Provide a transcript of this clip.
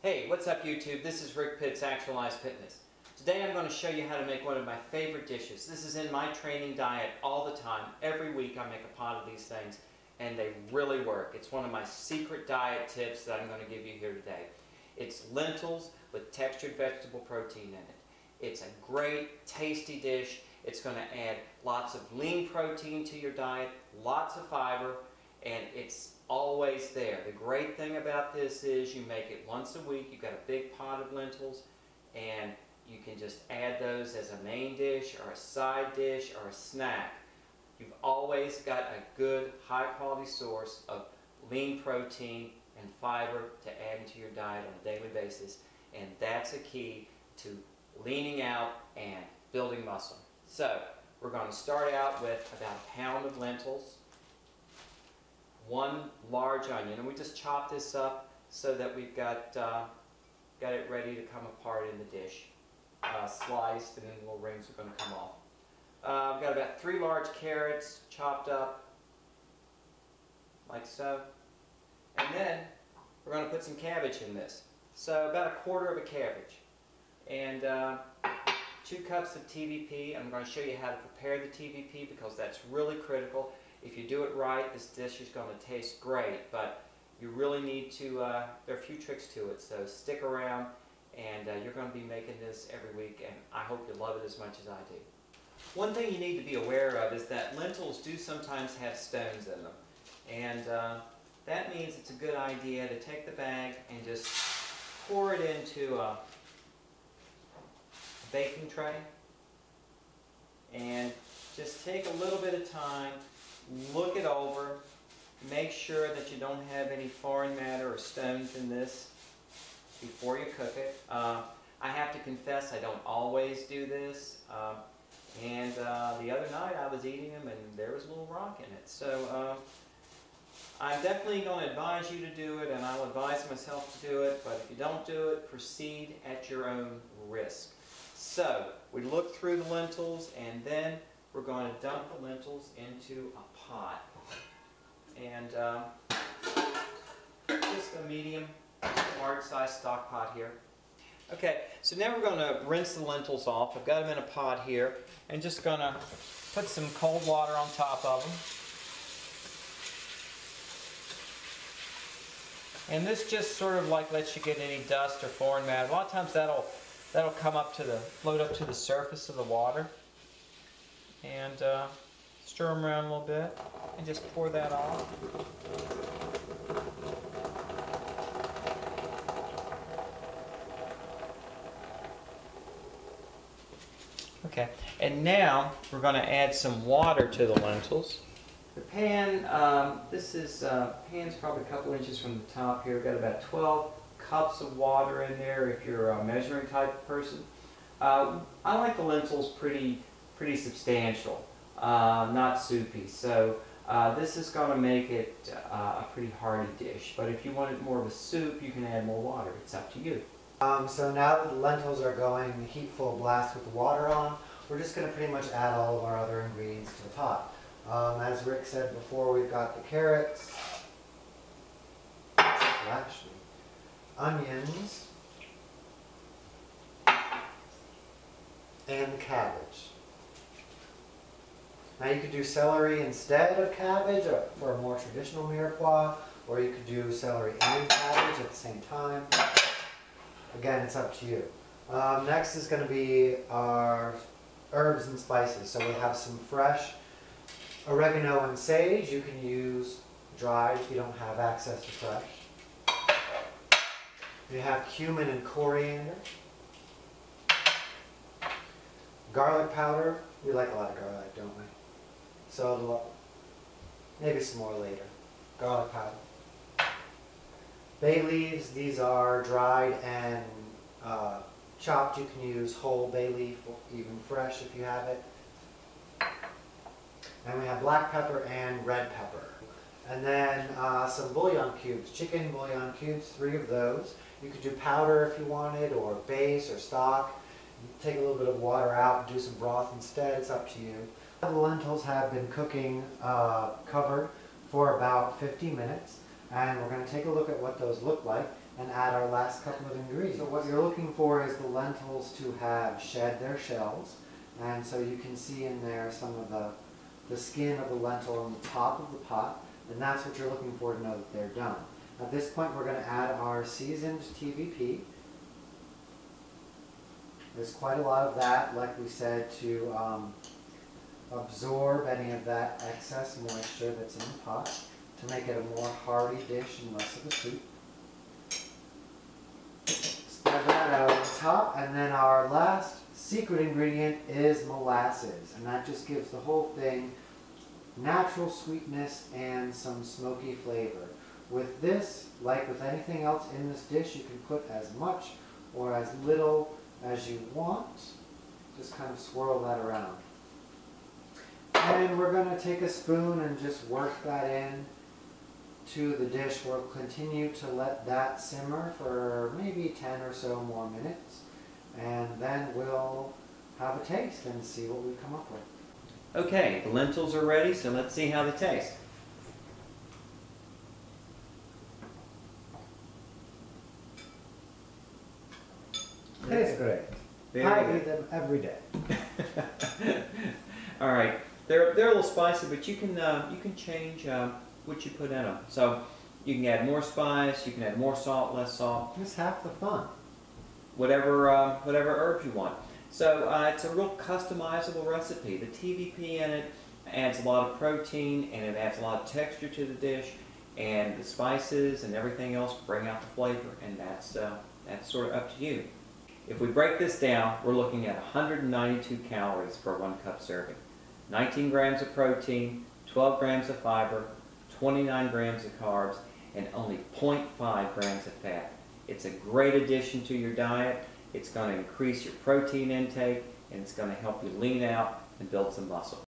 Hey, what's up YouTube? This is Rick Pitt's Actualize Fitness. Today I'm going to show you how to make one of my favorite dishes. This is in my training diet all the time. Every week I make a pot of these things and they really work. It's one of my secret diet tips that I'm going to give you here today. It's lentils with textured vegetable protein in it. It's a great, tasty dish. It's going to add lots of lean protein to your diet, lots of fiber, and it's always there. The great thing about this is you make it once a week. You've got a big pot of lentils and you can just add those as a main dish or a side dish or a snack. You've always got a good high quality source of lean protein and fiber to add into your diet on a daily basis, and that's a key to leaning out and building muscle. So we're going to start out with about a pound of lentils, one large onion, and we just chop this up so that we've got it ready to come apart in the dish, sliced, and then the little rings are going to come off. I've got about 3 large carrots chopped up like so, and then we're going to put some cabbage in this. So about 1/4 of a cabbage, and 2 cups of TVP. I'm going to show you how to prepare the TVP because that's really critical. If you do it right, this dish is going to taste great, but you really need to, there are a few tricks to it, so stick around, and you're going to be making this every week, and I hope you love it as much as I do. One thing you need to be aware of is that lentils do sometimes have stones in them, and that means it's a good idea to take the bag and just pour it into a baking tray, and just take a little bit of time, look it over, make sure that you don't have any foreign matter or stones in this before you cook it. I have to confess I don't always do this, and the other night I was eating them and there was a little rock in it. So I'm definitely going to advise you to do it, and I'll advise myself to do it, but if you don't do it, proceed at your own risk. So we look through the lentils, and then we're going to dump the lentils into a pot, and just a medium, large size stock pot here. Okay, so now we're going to rinse the lentils off. I've got them in a pot here, and just going to put some cold water on top of them. And this just sort of like lets you get any dust or foreign matter. A lot of times that'll come up to float up to the surface of the water. And stir them around a little bit and just pour that off. Okay, and now we're going to add some water to the lentils. The pan, pan's probably a couple inches from the top here. We've got about 12 cups of water in there if you're a measuring type person. I like the lentils pretty substantial, not soupy. So this is going to make it a pretty hearty dish. But if you want it more of a soup, you can add more water. It's up to you. So now that the lentils are going heat full blast with the water on, we're just going to pretty much add all of our other ingredients to the pot. As Rick said before, we've got the carrots, onions, and cabbage. Now you could do celery instead of cabbage for a more traditional mirepoix, or you could do celery and cabbage at the same time. Again, it's up to you. Next is going to be our herbs and spices. So we have some fresh oregano and sage. You can use dried if you don't have access to fresh. We have cumin and coriander. Garlic powder. We like a lot of garlic, don't we? So maybe some more later. Garlic powder. Bay leaves. These are dried and chopped. You can use whole bay leaf, even fresh if you have it. And we have black pepper and red pepper. And then some bouillon cubes, chicken bouillon cubes, 3 of those. You could do powder if you wanted, or base or stock. Take a little bit of water out and do some broth instead. It's up to you. The lentils have been cooking covered for about 50 minutes. And we're going to take a look at what those look like. and add our last couple of ingredients. So what you're looking for is the lentils to have shed their shells, and so you can see in there some of the skin of the lentil on the top of the pot, and that's what you're looking for to know that they're done. At this point we're going to add our seasoned TVP. There's quite a lot of that, like we said, to absorb any of that excess moisture that's in the pot, to make it a more hearty dish and less of a soup. Spread that out on top, and then our last secret ingredient is molasses, and that just gives the whole thing natural sweetness and some smoky flavor. With this, like with anything else in this dish, you can put as much or as little as you want. Just kind of swirl that around. And we're going to take a spoon and just work that in to the dish. We'll continue to let that simmer for maybe 10 or so more minutes, and then we'll have a taste and see what we come up with. Okay, the lentils are ready, so let's see how they taste. Tastes great. I eat them every day. All right, they're a little spicy, but you can change what you put in them. So you can add more spice, you can add more salt, less salt. It's half the fun. Whatever herbs you want. So it's a real customizable recipe. The TVP in it adds a lot of protein, and it adds a lot of texture to the dish, and the spices and everything else bring out the flavor, and that's sort of up to you. If we break this down, we're looking at 192 calories for 1 cup serving. 19 grams of protein, 12 grams of fiber, 29 grams of carbs, and only 0.5 grams of fat. It's a great addition to your diet. It's going to increase your protein intake, and it's going to help you lean out and build some muscle.